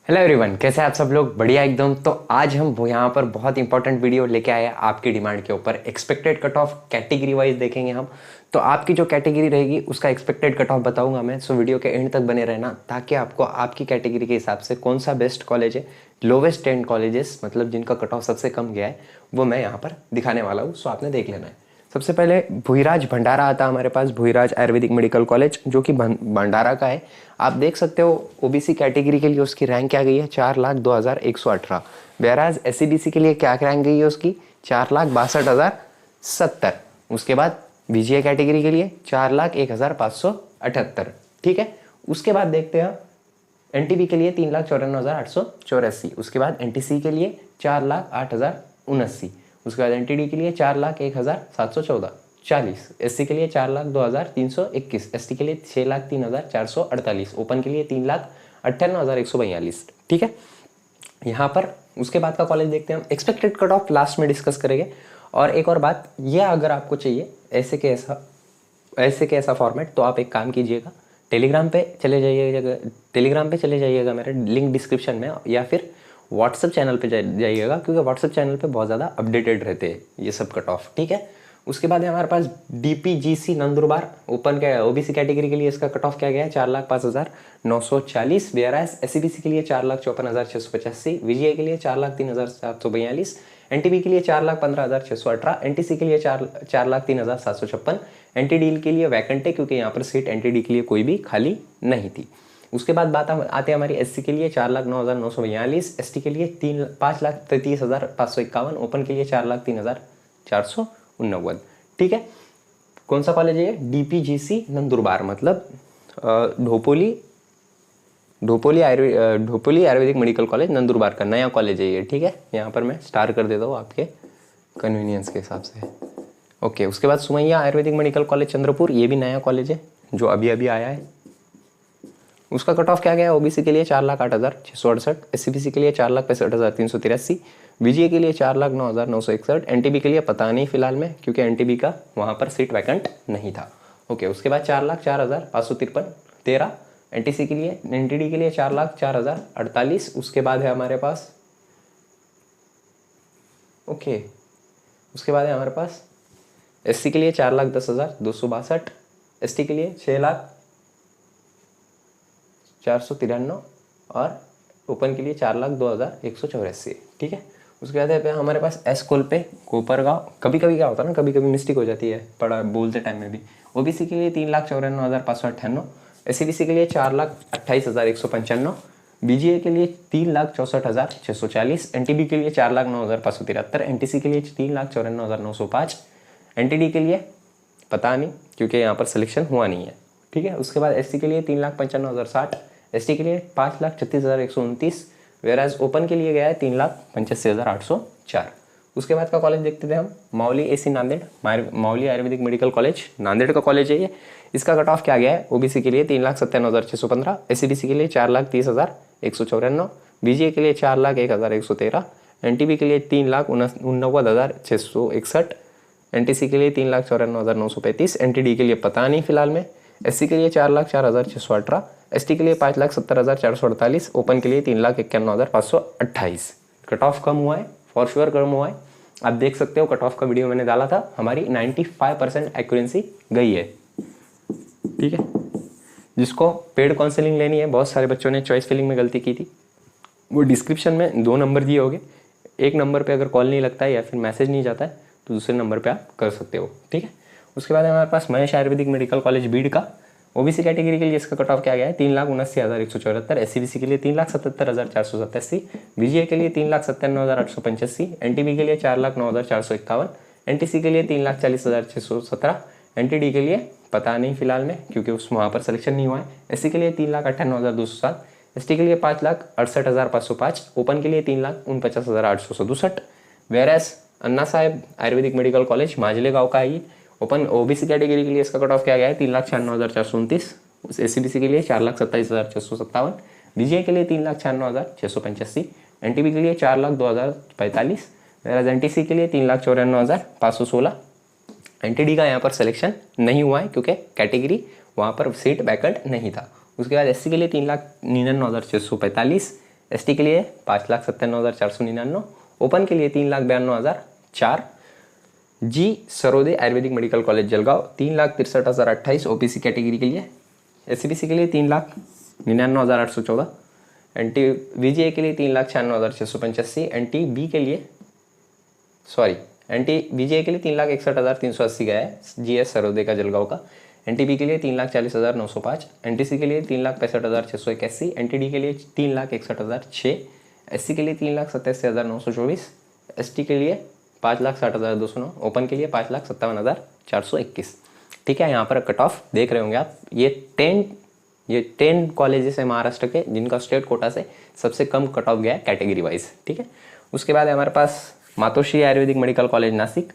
Hello everyone, कैसे हैं आप सब लोग? बढ़िया एकदम। तो आज हम वो यहाँ पर बहुत इंपॉर्टेंट वीडियो लेके आए हैं आपकी डिमांड के ऊपर। Expected cut off category wise देखेंगे हम। तो आपकी जो कैटेगरी रहेगी उसका एक्सपेक्टेड कट ऑफ बताऊंगा मैं। सो वीडियो के एंड तक बने रहना ताकि आपको आपकी कैटेगरी के हिसाब से कौन सा बेस्ट कॉलेज है, लोवेस्ट 10 कॉलेजेस मतलब जिनका कट ऑफ सबसे कम गया है, वो मैं यहाँ पर दिखाने वाला हूँ। सो आपने देख लेना है। सबसे पहले भुईराज भंडारा आता है हमारे पास, भुईराज आयुर्वेदिक मेडिकल कॉलेज जो कि भंडारा का है। आप देख सकते हो ओबीसी कैटेगरी के लिए उसकी रैंक क्या गई है, 4,02,118। वेराज एससीबीसी के लिए क्या रैंक गई है उसकी, 4,62,070। उसके बाद बीजीए कैटेगरी के लिए 4,01,578। ठीक है। उसके बाद देखते हैं एनटीबी के लिए 3,94,884। उसके बाद एनटीसी के लिए 4,08,079। उसके बाद एनटीडी के लिए 4,01,714 40। एससी के लिए 4,02,321। एसटी के लिए 6,03,448। ओपन के लिए 3,98,142। ठीक है। यहाँ पर उसके बाद का कॉलेज देखते हैं हम। एक्सपेक्टेड कट ऑफ लास्ट में डिस्कस करेंगे। और एक और बात, यह अगर आपको चाहिए ऐसे के ऐसा फॉर्मेट, तो आप एक काम कीजिएगा, टेलीग्राम पे चले जाइएगा मेरे लिंक डिस्क्रिप्शन में, या फिर व्हाट्सएप चैनल पे जाइएगा, क्योंकि व्हाट्सएप चैनल पे बहुत ज़्यादा अपडेटेड रहते हैं ये सब कट ऑफ। ठीक है। उसके बाद है हमारे पास डीपीजीसी नंदुरबार, ओपन के ओबीसी कैटेगरी के लिए इसका कट ऑफ क्या गया है, 4,05,940। वेराज एससीबीसी के लिए 4,54,685। विजीए के लिए 4,03,742। एनटीबी के लिए 4,15,618। एनटीसी के लिए 4,03,756। एनटीडी के लिए वैकेंट है क्योंकि यहाँ पर सीट एनटीडी के लिए कोई भी खाली नहीं थी। उसके बाद बात आते हैं हमारी एससी के लिए 4,09,942। एसटी के लिए 5,33,551। ओपन के लिए 4,03,489। ठीक है। कौन सा कॉलेज है? डीपीजीसी नंदुरबार, मतलब ढोपोली आयुर्वेदिक मेडिकल कॉलेज नंदुरबार का नया कॉलेज है ये। ठीक है। यहाँ पर मैं स्टार कर देता हूँ आपके कन्वीनियंस के हिसाब से। ओके। उसके बाद सुमैया आयुर्वेदिक मेडिकल कॉलेज चंद्रपुर, ये भी नया कॉलेज है जो अभी अभी आया है। उसका कट ऑफ क्या गया है? ओबीसी के लिए 4,08,668। एससीबीसी के लिए 4,65,383। बीजीए के लिए 4,09,961। एनटीबी के लिए पता नहीं फिलहाल में, क्योंकि एनटीबी का वहाँ पर सीट वैकेंट नहीं था। ओके। उसके बाद 4,04,553 एनटीसी के लिए। एनटीडी के लिए 4,04,048। उसके बाद है हमारे पास एससी के लिए 4,10,262। एसटी के लिए 6,04,93 और ओपन के लिए 4,02,184। ठीक है। उसके बाद है हमारे पास एसकोल पे कोपरगांव। कभी कभी क्या होता है ना, कभी कभी मिस्टेक हो जाती है पढ़ा बोलते टाइम में भी। ओबीसी के लिए 3,94,598। एससीबीसी के लिए 4,28,195। बीजीए के लिए 3,64,640। एनटीबी के लिए 4,09,573। एनटीसी के लिए 3,94,905। एनटीडी के लिए पता नहीं, क्योंकि यहाँ पर सिलेक्शन हुआ नहीं है। ठीक है। उसके बाद एससी के लिए 3,95,060। एसटी के लिए 5,36,129। वेराज ओपन के लिए गया है 3,85,804। उसके बाद का कॉलेज देखते थे हम, मौली एसी नांदेड़, मौली आयुर्वेदिक मेडिकल कॉलेज नांदेड़ का कॉलेज है ये। इसका कट ऑफ क्या गया है? ओबीसी के लिए 3,97,615। एससीबीसी के लिए 4,30,194। बीजीए के लिए 4,01,113। एनटीबी के लिए 3,89,661। एनटीसी के लिए 3,94,935। एनटीडी के लिए पता नहीं फिलहाल में। एससी के लिए 4,04,618। एसटी के लिए 5,70,448। ओपन के लिए 3,91,528। कट ऑफ कम हुआ है, फॉर श्योर कम हुआ है। आप देख सकते हो कट ऑफ का वीडियो मैंने डाला था, हमारी 95% एक्यूरेंसी गई है। ठीक है। जिसको पेड काउंसलिंग लेनी है, बहुत सारे बच्चों ने चॉइस फिलिंग में गलती की थी, वो डिस्क्रिप्शन में 2 नंबर दिए होंगे। एक नंबर पे अगर कॉल नहीं लगता है या फिर मैसेज नहीं जाता है तो दूसरे नंबर पे आप कर सकते हो। ठीक है। उसके बाद हमारे पास महेश आयुर्वेदिक मेडिकल कॉलेज बीड का। ओबीसी कैटेगरी के लिए इसका कट ऑफ क्या गया है? 3,79,174। एससीबीसी के लिए 3,77,487। बीजीए के लिए 3,97,885। एनटीबी के लिए 4,09,451। एनटीसी के लिए 3,40,617। एनटीडी के लिए पता नहीं फिलहाल में, क्योंकि उस वहाँ पर सिलेक्शन नहीं हुआ है। एससी के लिए 3,98,207। एसटी के लिए 5,68,505। ओपन के लिए 3,49,867। वेरएस अन्ना साहेब आयुर्वेदिक मेडिकल कॉलेज माजले गाँव का है ये। ओपन ओबीसी कैटेगरी के लिए इसका कट ऑफ क्या गया है? 3,96,429। एससीबीसी के लिए 4,27,657। बीजीए के लिए 3,96,685। एनटीबी के लिए 4,02,045। वेराज एनटीसी के लिए 3,94,516। एनटीडी का यहाँ पर सिलेक्शन नहीं हुआ है क्योंकि कैटेगरी वहाँ पर सीट वैकेंट नहीं था। उसके बाद एससी के लिए 3,99,645। ST के लिए 5,97,499, ओपन के लिए 3,92,004, G Sarode Ayurvedic medical college Jalgaon 3,63,028 OPC category के लिए, SCBC के लिए 3,99,814, NT VGA के लिए 3,96,685, NT VGA के लिए 3,61,380 गया है GS सरोदे का जलगांव का, NTB के लिए 3,40,905, NTC के लिए 3,65,681, NTD के लिए 3,61,006, SC के लिए 3,87,924, ST के लिए 5,60,209, ओपन के लिए 5,57,421। ठीक है, यहाँ पर कट ऑफ देख रहे होंगे आप। ये 10 कॉलेजेस है महाराष्ट्र के जिनका स्टेट कोटा से सबसे कम कट ऑफ गया है कैटेगरी वाइज। ठीक है, उसके बाद है हमारे पास Matoshri Ayurvedic medical college Nashik,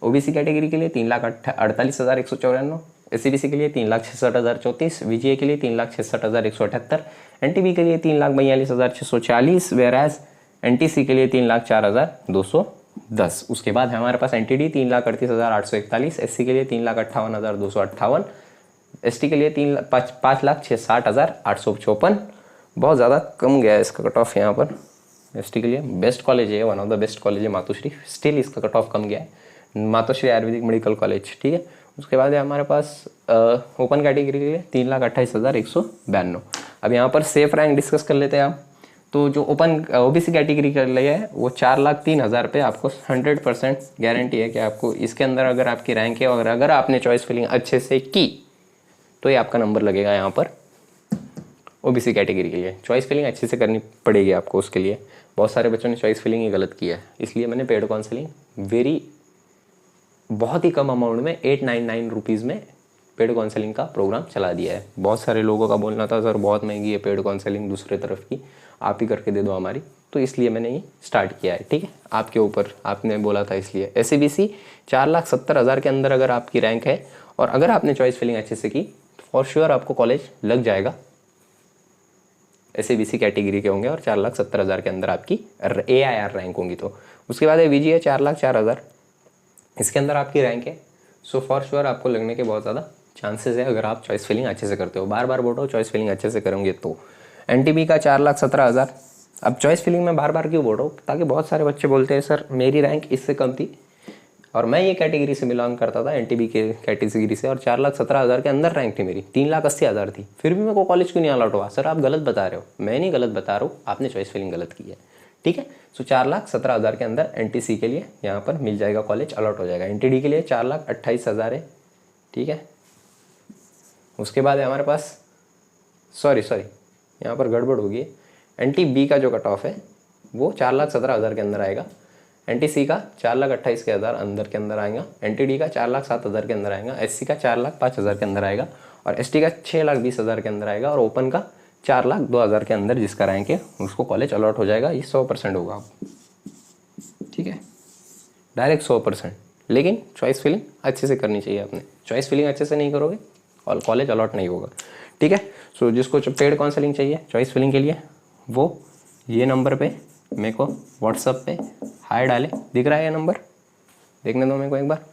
OBC category के लिए 3,48,194, SCBC के लिए 3,66,034, VGA के लिए 3,66,178, NTB के लिए 3,42,640, वेराज NTC के लिए 3,04,210। उसके बाद है हमारे पास NTD 3,38,841, SC के लिए 3,58,258, ST के लिए 5,60,854। बहुत ज़्यादा कम गया है इसका कट ऑफ यहाँ पर। ST के लिए बेस्ट कॉलेज है, one of the best college है मातोश्री, स्टिल इसका कट ऑफ कम गया है, मातोश्री आयुर्वेदिक मेडिकल कॉलेज। ठीक है, उसके बाद है हमारे पास ओपन कैटेगरी के लिए 3,28,192। अब यहाँ पर सेफ रैंक डिस्कस कर लेते हैं आप। तो जो ओपन OBC कैटेगरी के लिए है वो 4,03,000 पे आपको 100% गारंटी है कि आपको इसके अंदर अगर आपकी रैंक है और अगर आपने चॉइस फिलिंग अच्छे से की तो ये आपका नंबर लगेगा यहाँ पर OBC कैटेगरी के लिए। चॉइस फिलिंग अच्छे से करनी पड़ेगी आपको, उसके लिए बहुत सारे बच्चों ने चॉइस फिलिंग ही गलत किया है, इसलिए मैंने पेड काउंसलिंग बहुत ही कम अमाउंट में 899 रुपीज़ में पेड काउंसलिंग का प्रोग्राम चला दिया है। बहुत सारे लोगों का बोलना था सर बहुत महंगी है पेड काउंसलिंग दूसरे तरफ की, आप ही करके दे दो हमारी, तो इसलिए मैंने ये स्टार्ट किया है। ठीक है, आपके ऊपर, आपने बोला था इसलिए। SCBC 4,70,000 के अंदर अगर आपकी रैंक है और अगर आपने चॉइस फिलिंग अच्छे से की तो फॉर श्योर आपको कॉलेज लग जाएगा। SCBC कैटेगरी के होंगे और 4,70,000 के अंदर आपकी AIR रैंक होंगी। तो उसके बाद है VGA 4,04,000, इसके अंदर आपकी रैंक है, सो फॉर श्योर आपको लगने के बहुत ज़्यादा चांसेस है अगर आप चॉइस फिलिंग अच्छे से करते हो। बार बार बोलो चॉइस फिलिंग अच्छे से करेंगे तो। NTB का 4,17,000। अब चॉइस फिलिंग में बार बार क्यों बोल रहा हूँ, ताकि बहुत सारे बच्चे बोलते हैं सर मेरी रैंक इससे कम थी और मैं ये कैटेगरी से बिलोंग करता था NTB के कैटेगरी से और 4,17,000 के अंदर रैंक थी मेरी, 3,80,000 थी, फिर भी मेरे को कॉलेज क्यों नहीं अलॉट हुआ। सर आप गलत बता रहे हो, मैं नहीं गलत बता रहा हूँ, आपने चॉइस फिलिंग गलत की है। ठीक है, सो 4,17,000 के अंदर NTC के लिए यहाँ पर मिल जाएगा, कॉलेज अलॉट हो जाएगा। NTD के लिए 4,28,000 है। ठीक है, उसके बाद है हमारे पास सॉरी यहाँ पर गड़बड़ होगी। NTB का जो कट ऑफ है वो 4,17,000 के अंदर आएगा, NTC का 4,28,000 अंदर के अंदर आएगा, NTD का 4,07,000 के अंदर आएगा, SC का 4,05,000 के अंदर आएगा और ST का 6,20,000 के अंदर आएगा और ओपन का 4,02,000 के अंदर जिसका रैंक है उसको कॉलेज अलॉट हो जाएगा। ये 100% होगा। ठीक है, डायरेक्ट 100%, लेकिन चॉइस फिलिंग अच्छे से करनी चाहिए आपने। चॉइस फिलिंग अच्छे से नहीं करोगे और कॉलेज अलॉट नहीं होगा। ठीक है, सो जिसको पेड काउंसलिंग चाहिए चॉइस फिलिंग के लिए वो ये नंबर पे मेरे को व्हाट्सअप पे हाय डाले। दिख रहा है ये नंबर, देखने दो मेरे को एक बार,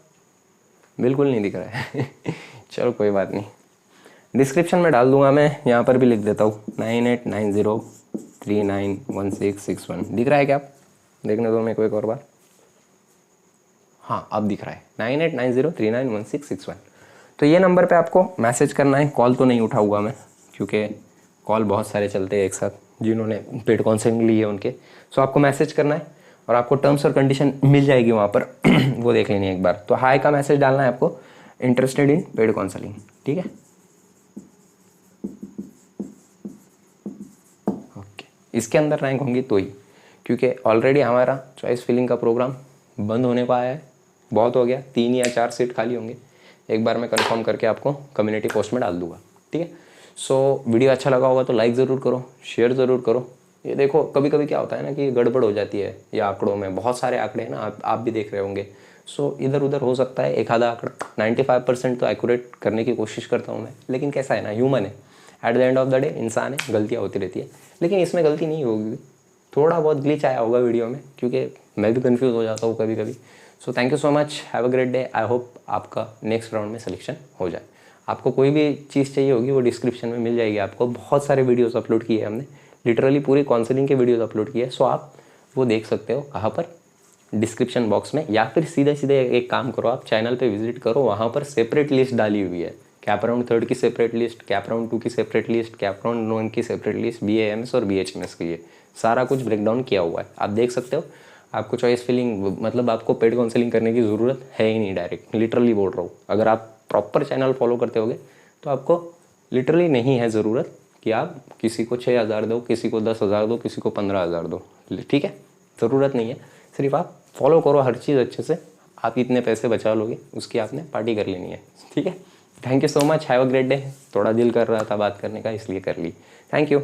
बिल्कुल नहीं दिख रहा है चलो कोई बात नहीं, डिस्क्रिप्शन में डाल दूंगा, मैं यहाँ पर भी लिख देता हूँ 9890391661। दिख रहा है क्या आप, देखने दो मेरे को एक और बार। हाँ अब दिख रहा है 9890391661। तो ये नंबर पे आपको मैसेज करना है, कॉल तो नहीं उठाऊंगा मैं क्योंकि कॉल बहुत सारे चलते हैं एक साथ जिन्होंने पेड काउंसलिंग ली है उनके। सो आपको मैसेज करना है और आपको टर्म्स और कंडीशन मिल जाएगी वहाँ पर वो देख लेनी है एक बार। तो हाय का मैसेज डालना है आपको, इंटरेस्टेड इन पेड काउंसलिंग। ठीक है, ओके, इसके अंदर रैंक होंगी तो ही, क्योंकि ऑलरेडी हमारा चॉइस फिलिंग का प्रोग्राम बंद होने को आया है, बहुत हो गया, 3 या 4 सीट खाली होंगे। एक बार मैं कंफर्म करके आपको कम्युनिटी पोस्ट में डाल दूंगा। ठीक है, सो वीडियो अच्छा लगा होगा तो लाइक ज़रूर करो, शेयर ज़रूर करो। ये देखो कभी कभी क्या होता है ना कि गड़बड़ हो जाती है ये आंकड़ों में, बहुत सारे आंकड़े हैं ना, आप भी देख रहे होंगे। सो इधर उधर हो सकता है एक आधा आंकड़ा, 95% तो एक्यूरेट करने की कोशिश करता हूँ मैं, लेकिन कैसा है ना, ह्यूमन है, at the end of the day इंसान है, गलतियाँ होती रहती है। लेकिन इसमें गलती नहीं होगी, थोड़ा बहुत ग्लिच आया होगा वीडियो में क्योंकि मैं भी कन्फ्यूज़ हो जाता हूँ कभी कभी। So thank you so much, have a great day. I hope आपका नेक्स्ट राउंड में सिलेक्शन हो जाए। आपको कोई भी चीज़ चाहिए होगी वो डिस्क्रिप्शन में मिल जाएगी आपको, बहुत सारे वीडियोस अपलोड किए हमने, लिटरली पूरी काउंसलिंग के वीडियोस अपलोड किए, सो आप वो देख सकते हो कहाँ पर, डिस्क्रिप्शन बॉक्स में, या फिर सीधे सीधे एक काम करो, आप चैनल पे विजिट करो, वहाँ पर सेपरेट लिस्ट डाली हुई है, कैप राउंड 3rd की सेपरेट लिस्ट, कैप राउंड 2 की सेपरेट लिस्ट, कैप राउंड 1 की सेपरेट लिस्ट, BAMS और BHMS के लिए सारा कुछ ब्रेकडाउन किया हुआ है, आप देख सकते हो। आपको चॉइस फिलिंग मतलब आपको पेड काउंसलिंग करने की ज़रूरत है ही नहीं, डायरेक्ट लिटरली बोल रहा हूँ। अगर आप प्रॉपर चैनल फॉलो करते होगे तो आपको लिटरली नहीं है ज़रूरत कि आप किसी को 6,000 दो, किसी को 10,000 दो, किसी को 15,000 दो, ठीक है, ज़रूरत नहीं है। सिर्फ आप फॉलो करो हर चीज़ अच्छे से, आप इतने पैसे बचा लोगे, उसकी आपने पार्टी कर लेनी है, ठीक है। Thank you so much, have a great day. थोड़ा दिल कर रहा था बात करने का, इसलिए कर ली। Thank you.